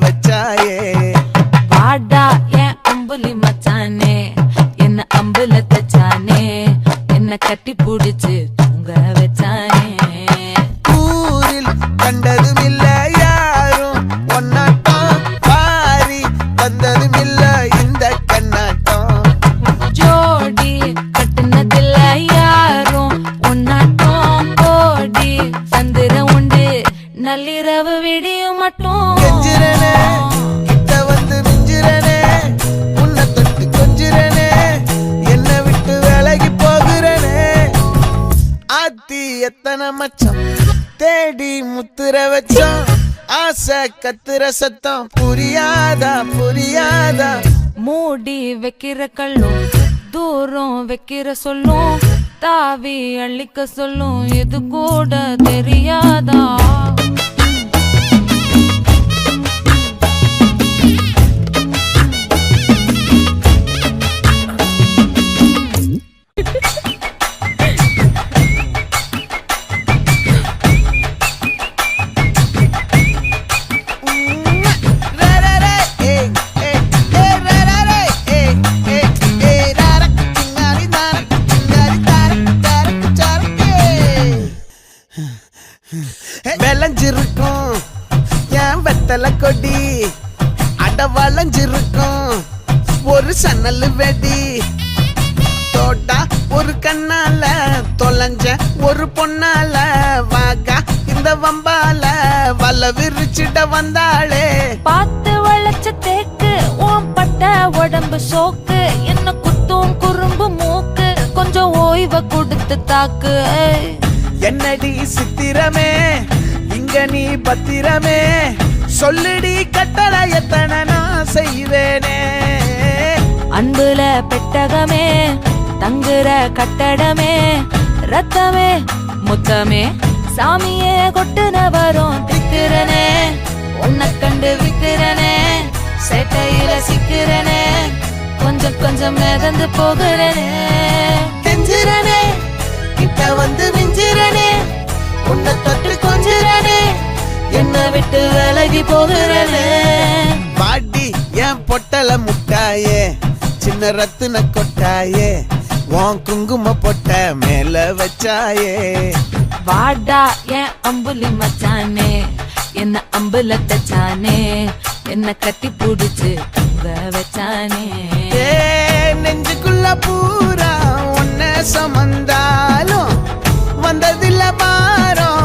வச்சாயே. வாடா என் அம்புலி மச்சானே, என்ன அம்புல தச்சானே, என்ன கட்டி புடிச்சு தூங்க வச்சானே. ஊரில் கண்டதும் இல்ல யாரும் ஒன்னாட்டம், பாரி வந்ததும் இல்ல இந்த கண்ணாட்டம். ஜோடி கட்டுனதில்ல யாரும் ஒன்னாட்டம், கோடி சந்திர உண்டு நள்ளிரவு விடியும் மட்டும். கெஞ்சிரனே கிட்ட வந்து மிஞ்சிரனே, உன்னை தொட்டு கொஞ்சிரனே, என்னை விட்டு விலகி போகிறனே. ஆத்தி எத்தனை மச்சம் தேடி முத்துற வச்சோம், ஆசை கத்துற சத்தம் புரியாதா புரியாதா. மூடி வைக்கிற கல்லும் தூரம் வைக்கிற சொல்லும், தாவி அள்ளிக்க சொல்லும் இது கூட தெரியாதா. விளைஞ்சிருக்கும் என் வெத்தலை கொடி, அட வளைஞ்சிருக்கும் ஒரு சன்னல் வெடி. தோட்டா ஒரு கண்ணால தொலைஞ்ச ஒரு பொண்ணால, வாகா இந்த வம்பால வல விரிச்சிட வந்தாளே. பார்த்து வளைச்ச தேக்கு ஓம் பட்ட உடம்பு சோக்கு, என்ன குத்தும் குறும்பு மூக்கு, கொஞ்சம் ஓய்வை கொடுத்து தாக்கு. என்னடி சித்திரமே இங்க நீ பத்திரமே, சொல்லுடி கட்டளை எத்தனை நான் செய்வேனே. அன்புல பெட்டகமே தங்குற கட்டடமே, ரத்தமே முத்தமே சாமியே கொட்டுன வரும் திக்கிறனே. உன்னை கண்டு விக்கிறனே, சேட்டையில சிக்கிறனே, கொஞ்சம் கொஞ்சம் மிதந்து போகிறனே. கெஞ்சிரனே கிட்ட வந்து மிஞ்சிரனே, உன்னை தொட்டு கொஞ்சிரனே, என்னை விட்டு விலகி போகிறனே. பாடி என் பொட்டல முட்டாயே, சின்ன ரத்தின கொட்டாயே, உன் குங்கும பொட்ட மேல வச்சாயே. வாடா என் அம்புலி மச்சானே, என்ன அம்புல தச்சானே, என்ன கட்டி புடிச்சு தூங்க வச்சானே. ஏ நெஞ்சுக்குள்ள பூரா உன்னை சுமந்தாலும் வந்ததில்ல பாரம்